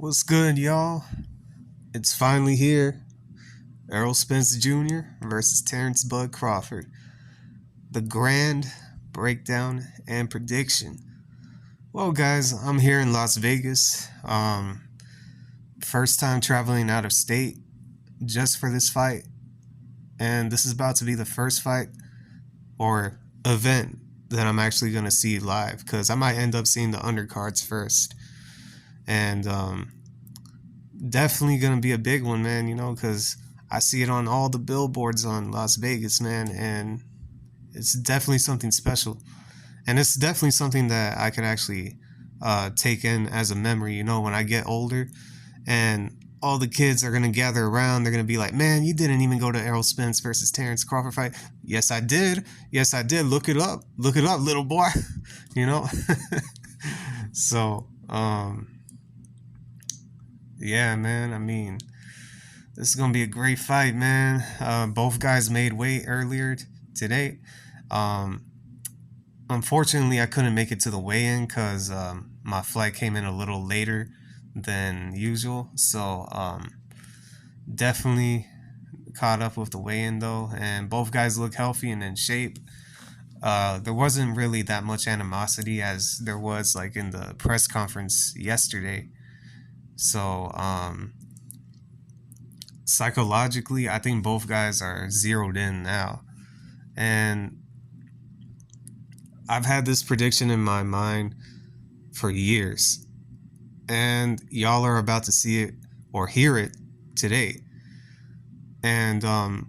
What's good, y'all? It's finally here. Errol Spence Jr. versus Terence Bud Crawford. The grand breakdown and prediction. Well, guys, I'm here in Las Vegas. First time traveling out of state just for this fight. And this is about to be the first fight or event that I'm actually going to see live because I might end up seeing the undercards first. And definitely gonna be a big one, man, because I see it on all the billboards on Las Vegas, man, and it's definitely something special. And it's definitely something that I can actually take in as a memory, when I get older and all the kids are gonna gather around. They're gonna be like, man, you didn't even go to Errol Spence versus Terence Crawford fight. Yes, I did. Look it up, little boy. So yeah, man. I mean, this is gonna be a great fight, man. Both guys made weight earlier today. Unfortunately, I couldn't make it to the weigh-in because my flight came in a little later than usual. So definitely caught up with the weigh-in though, and both guys look healthy and in shape. There wasn't really that much animosity as there was like in the press conference yesterday. So psychologically, I think both guys are zeroed in now. And I've had this prediction in my mind for years. And y'all are about to see it or hear it today. And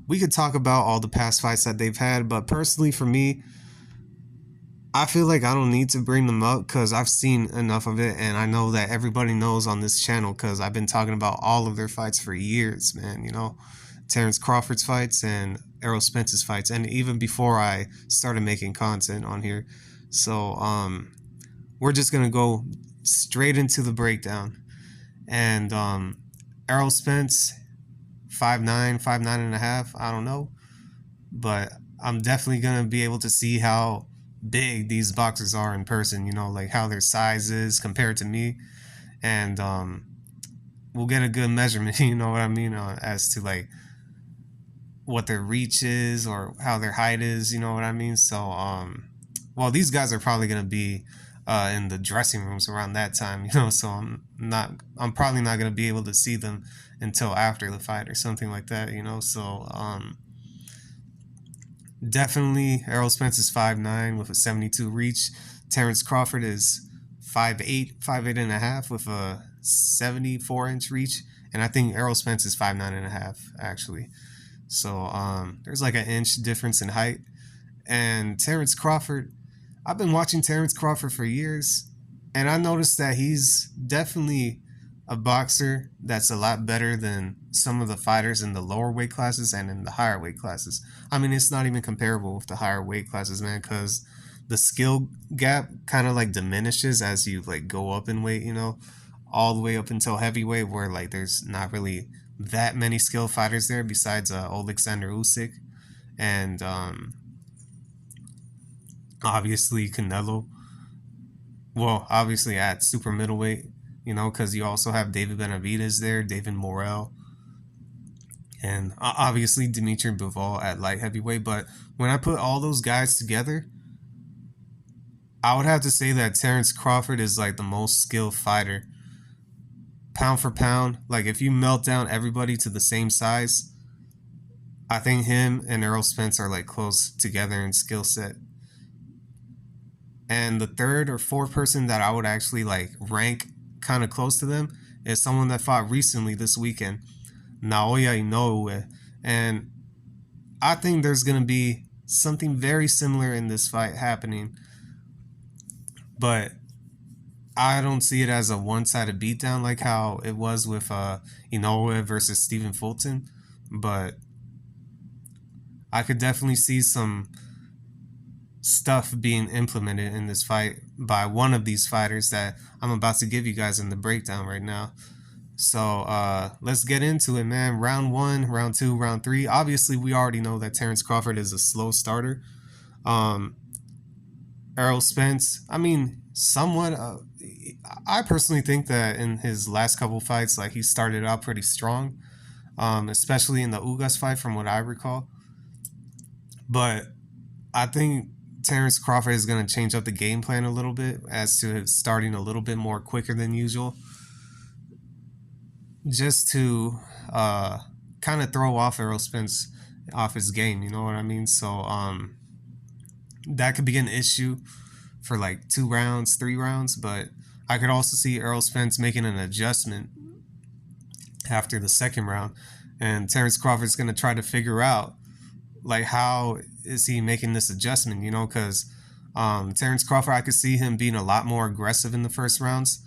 we could talk about all the past fights that they've had, but personally for me, I feel like I don't need to bring them up because I've seen enough of it, and I know that everybody knows on this channel because I've been talking about all of their fights for years, man. Terence Crawford's fights and Errol Spence's fights, and even before I started making content on here. So we're just gonna go straight into the breakdown. And Errol Spence, 5'9", 5'9.5", I don't know, but I'm definitely gonna be able to see how big these boxers are in person, like how their size is compared to me, and we'll get a good measurement, you know what I mean, as to like what their reach is or how their height is, you know what I mean. So well, these guys are probably gonna be in the dressing rooms around that time, so I'm probably not gonna be able to see them until after the fight or something like that, so definitely Errol Spence is 5'9" with a 72 reach. Terence Crawford is 5'8", 5'8.5" with a 74-inch reach. And I think Errol Spence is 5'9.5", actually. So there's like an inch difference in height. And Terence Crawford, I've been watching Terence Crawford for years, and I noticed that he's definitely a boxer that's a lot better than some of the fighters in the lower weight classes and in the higher weight classes. I mean, it's not even comparable with the higher weight classes, man, because the skill gap kind of like diminishes as you like go up in weight, all the way up until heavyweight, where like there's not really that many skilled fighters there besides Alexander Usyk and obviously Canelo. Well, obviously at super middleweight, because you also have David Benavidez there, David Morrell, and obviously Dimitri Bivol at light heavyweight. But when I put all those guys together, I would have to say that Terence Crawford is like the most skilled fighter. Pound for pound, like if you melt down everybody to the same size, I think him and Errol Spence are like close together in skill set. And the third or fourth person that I would actually like rank kind of close to them is someone that fought recently this weekend, Naoya Inoue. And I think there's going to be something very similar in this fight happening, but I don't see it as a one-sided beatdown like how it was with Inoue versus Stephen Fulton. But I could definitely see some stuff being implemented in this fight by one of these fighters that I'm about to give you guys in the breakdown right now. So let's get into it, man. Round 1, round 2, round 3. Obviously, we already know that Terence Crawford is a slow starter. Errol Spence, I mean, somewhat I personally think that in his last couple fights, like he started out pretty strong, especially in the Ugas fight, from what I recall. But I think Terence Crawford is going to change up the game plan a little bit as to starting a little bit more quicker than usual, just to uh, kind of throw off Errol Spence off his game. You know what I mean? So that could be an issue for like 2 rounds, 3 rounds, but I could also see Errol Spence making an adjustment after the second round, and Terence Crawford's going to try to figure out like how is he making this adjustment, because Terence Crawford, I could see him being a lot more aggressive in the first rounds,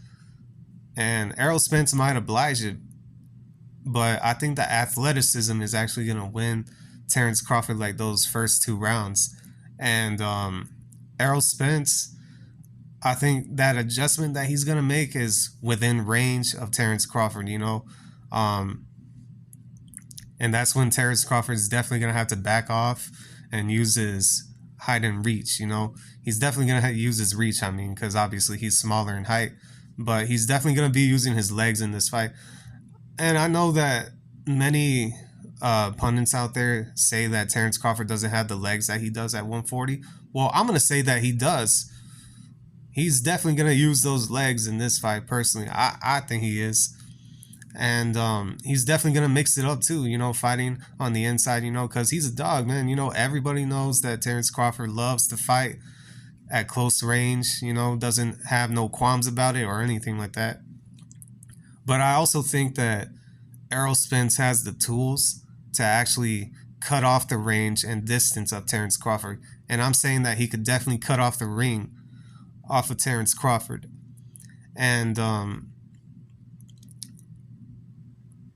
and Errol Spence might oblige it, but I think the athleticism is actually going to win Terence Crawford like those first 2 rounds. And Errol Spence, I think that adjustment that he's going to make is within range of Terence Crawford, Um, and that's when Terence Crawford is definitely going to have to back off and use his height and reach, He's definitely going to use his reach, because obviously he's smaller in height, but he's definitely going to be using his legs in this fight. And I know that many pundits out there say that Terence Crawford doesn't have the legs that he does at 140. Well, I'm going to say that he does. He's definitely going to use those legs in this fight, personally. I think he is. And he's definitely going to mix it up too, fighting on the inside, because he's a dog, man. Everybody knows that Terence Crawford loves to fight at close range, doesn't have no qualms about it or anything like that. But I also think that Errol Spence has the tools to actually cut off the range and distance of Terence Crawford. And I'm saying that he could definitely cut off the ring off of Terence Crawford. And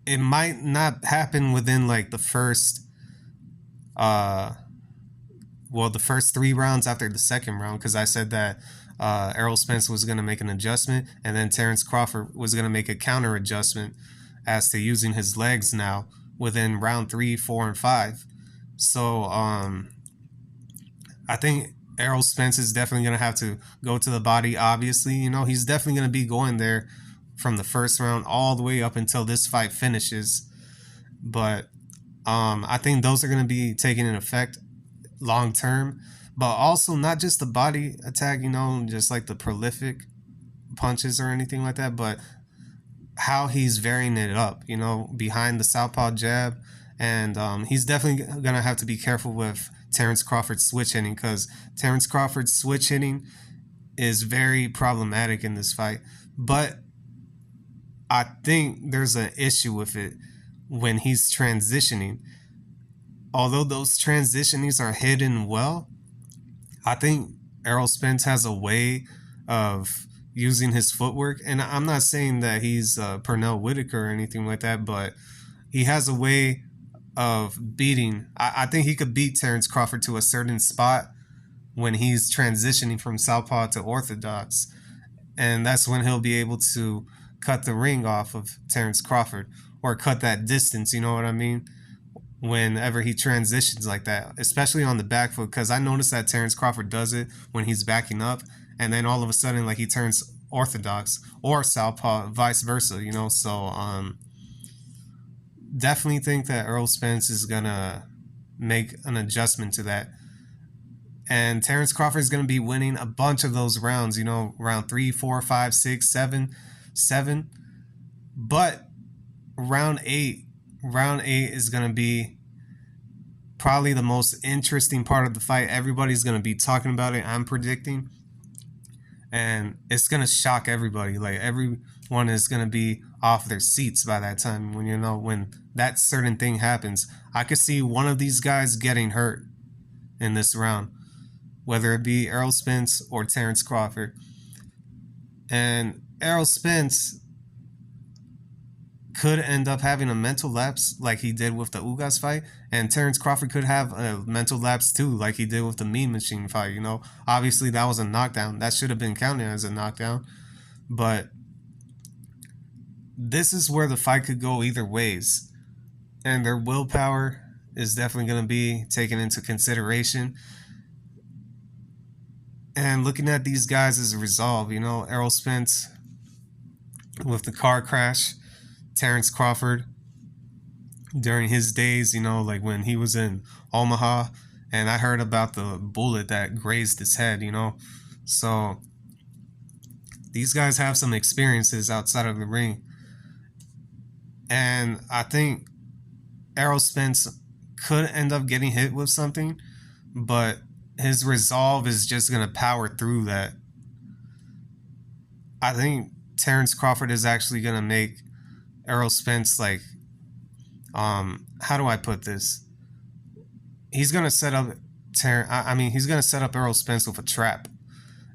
it might not happen within like the first the first 3 rounds after the second round, because I said that Errol Spence was going to make an adjustment, and then Terence Crawford was going to make a counter adjustment as to using his legs now within round 3, 4, and 5. So I think Errol Spence is definitely going to have to go to the body, obviously. He's definitely going to be going there from the first round all the way up until this fight finishes. But I think those are going to be taking an effect long term, but also not just the body attack, just like the prolific punches or anything like that, but how he's varying it up, behind the southpaw jab. And he's definitely going to have to be careful with Terence Crawford's switch hitting, because Terence Crawford's switch hitting is very problematic in this fight. But I think there's an issue with it when he's transitioning. Although those transitionings are hidden well, I think Errol Spence has a way of using his footwork. And I'm not saying that he's Pernell Whitaker or anything like that, but he has a way of beating. I think he could beat Terence Crawford to a certain spot when he's transitioning from southpaw to orthodox. And that's when he'll be able to cut the ring off of Terence Crawford, or cut that distance, you know what I mean? Whenever he transitions like that, especially on the back foot, because I noticed that Terence Crawford does it when he's backing up, and then all of a sudden, like, he turns orthodox or southpaw, vice versa, So definitely think that Errol Spence is gonna make an adjustment to that, and Terence Crawford is gonna be winning a bunch of those rounds, round 3, 4, 5, 6, 7, but round 8 is going to be probably the most interesting part of the fight. Everybody's going to be talking about it, I'm predicting. And it's going to shock everybody. Like, everyone is going to be off their seats by that time when that certain thing happens. I could see one of these guys getting hurt in this round, whether it be Errol Spence or Terence Crawford. And Errol Spence could end up having a mental lapse like he did with the Ugas fight, and Terence Crawford could have a mental lapse too, like he did with the Mean Machine fight. Obviously that was a knockdown. That should have been counted as a knockdown, but this is where the fight could go either ways, and their willpower is definitely going to be taken into consideration. And looking at these guys as a resolve, Errol Spence with the car crash, Terence Crawford during his days, like when he was in Omaha, and I heard about the bullet that grazed his head, So these guys have some experiences outside of the ring. And I think Errol Spence could end up getting hit with something, but his resolve is just going to power through that. I think Terence Crawford is actually going to make Errol Spence like, how do I put this? He's going to set up he's going to set up Errol Spence with a trap.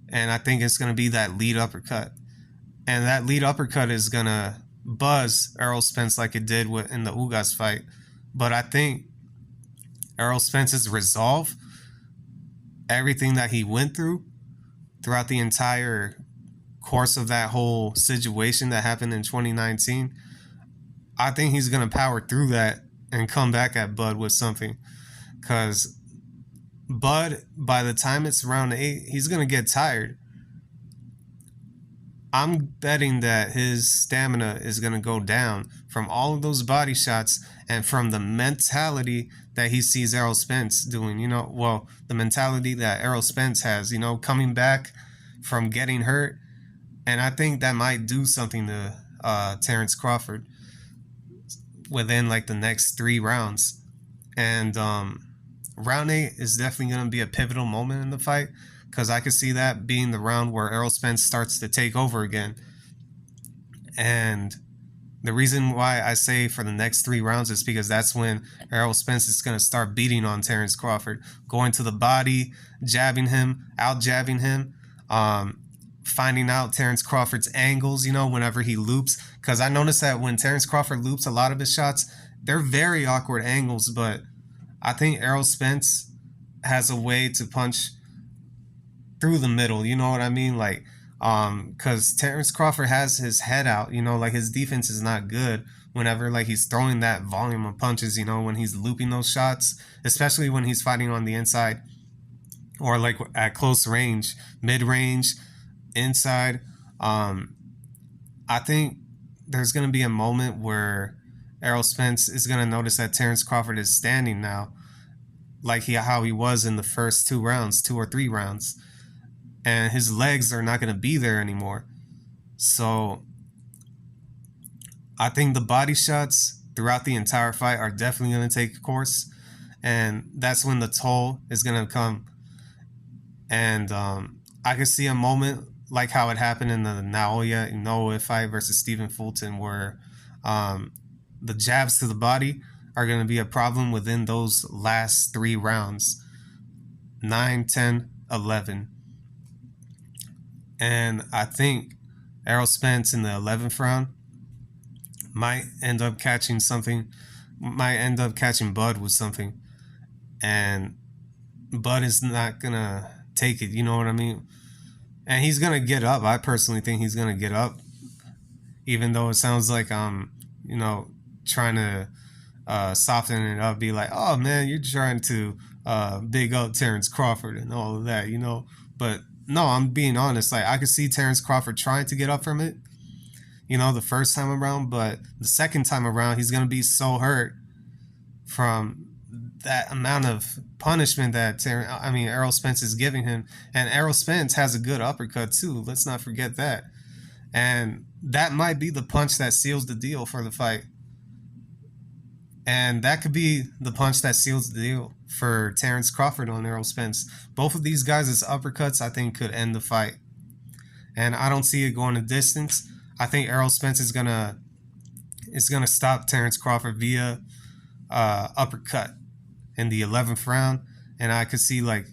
And I think it's going to be that lead uppercut. And that lead uppercut is going to buzz Errol Spence like it did in the Ugas fight. But I think Errol Spence's resolve, everything that he went through throughout the entire course of that whole situation that happened in 2019, I think he's going to power through that and come back at Bud with something. Because Bud, by the time it's round 8, he's going to get tired. I'm betting that his stamina is going to go down from all of those body shots and from the mentality that he sees Errol Spence doing, the mentality that Errol Spence has, coming back from getting hurt. And I think that might do something to Terence Crawford within like the next 3 rounds. And round 8 is definitely going to be a pivotal moment in the fight, because I could see that being the round where Errol Spence starts to take over again. And the reason why I say for the next 3 rounds is because that's when Errol Spence is going to start beating on Terence Crawford, going to the body, jabbing him, out-jabbing him, finding out Terence Crawford's angles, whenever he loops. Because I noticed that when Terence Crawford loops, a lot of his shots, they're very awkward angles, but I think Errol Spence has a way to punch through the middle, you know what I mean? Like, because Terence Crawford has his head out, like his defense is not good whenever like he's throwing that volume of punches, when he's looping those shots, especially when he's fighting on the inside or like at close range, mid-range, inside. I think there's going to be a moment where Errol Spence is going to notice that Terence Crawford is standing now, like how he was in the first 2 rounds, 2 or 3 rounds. And his legs are not going to be there anymore. So I think the body shots throughout the entire fight are definitely going to take a course. And that's when the toll is going to come. And I could see a moment like how it happened in the Naoya Inoue fight versus Stephen Fulton, where the jabs to the body are going to be a problem within those last 3 rounds. 9, 10, 11. And I think Errol Spence in the 11th round might end up catching Bud with something. And Bud is not going to take it, you know what I mean? And he's going to get up. I personally think he's going to get up, even though it sounds like I'm, trying to soften it up, be like, oh man, you're trying to big up Terence Crawford and all of that, But no, I'm being honest. Like, I could see Terence Crawford trying to get up from it, the first time around, but the second time around, he's going to be so hurt from that amount of punishment that Errol Spence is giving him. And Errol Spence has a good uppercut too. Let's not forget that. And that might be the punch that seals the deal for the fight. And that could be the punch that seals the deal for Terence Crawford on Errol Spence. Both of these guys' uppercuts, I think, could end the fight. And I don't see it going a distance. I think Errol Spence is gonna stop Terence Crawford via uppercut in the 11th round. And I could see like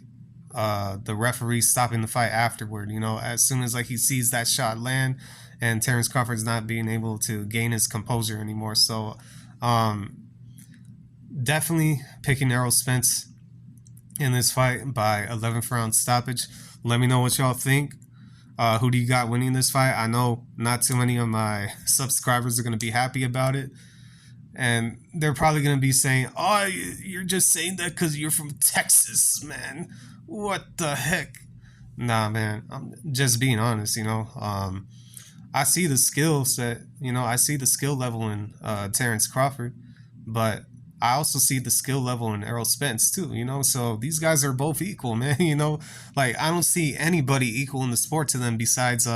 the referee stopping the fight afterward, as soon as like he sees that shot land and Terence Crawford's not being able to gain his composure anymore. So definitely picking Errol Spence in this fight by 11th round stoppage. Let me know what y'all think. Who do you got winning this fight? I know not too many of my subscribers are going to be happy about it. And they're probably going to be saying, oh, you're just saying that because you're from Texas, man. What the heck? Nah, man, I'm just being honest. I see the skill set. I see the skill level in Terence Crawford, but I also see the skill level in Errol Spence too. So these guys are both equal, man. Like I don't see anybody equal in the sport to them besides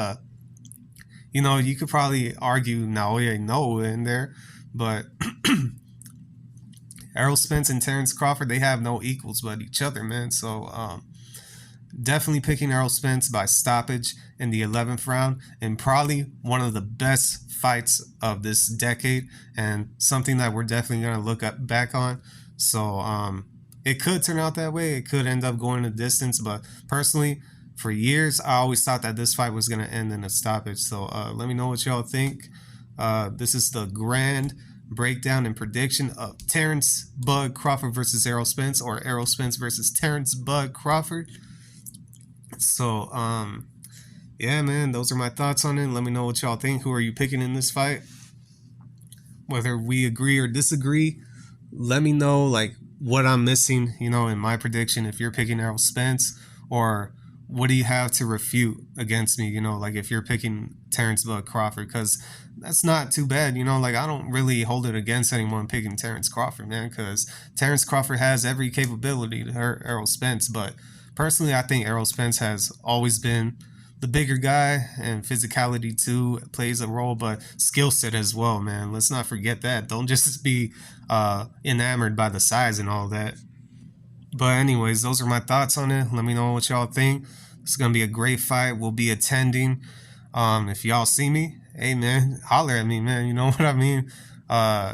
you could probably argue Naoya Inoue in there, but Errol Spence and Terence Crawford, they have no equals but each other, man. So definitely picking Errol Spence by stoppage in the 11th round, and probably one of the best fights of this decade, and something that we're definitely going to look back on. So it could turn out that way. It could end up going a distance, but personally, for years, I always thought that this fight was going to end in a stoppage. So let me know what y'all think. This is the grand breakdown and prediction of Terence Bud Crawford versus Errol Spence, or Errol Spence versus Terence Bud Crawford. So, yeah, man, those are my thoughts on it. Let me know what y'all think. Who are you picking in this fight? Whether we agree or disagree, let me know, like, what I'm missing, in my prediction if you're picking Errol Spence, or what do you have to refute against me, like if you're picking Terence Bud Crawford, because that's not too bad, like I don't really hold it against anyone picking Terence Crawford, man, because Terence Crawford has every capability to hurt Errol Spence, but personally I think Errol Spence has always been the bigger guy, and physicality too plays a role, but skill set as well, man. Let's not forget that. Don't just be enamored by the size and all that. But anyways, those are my thoughts on it. Let me know what y'all think. It's gonna be a great fight. We'll be attending. If y'all see me, hey man, holler at me, man. You know what I mean?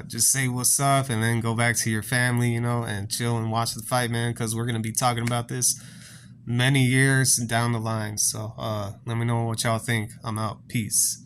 Just say what's up and then go back to your family, and chill and watch the fight, man, because we're gonna be talking about this many years down the line. So let me know what y'all think. I'm out. Peace.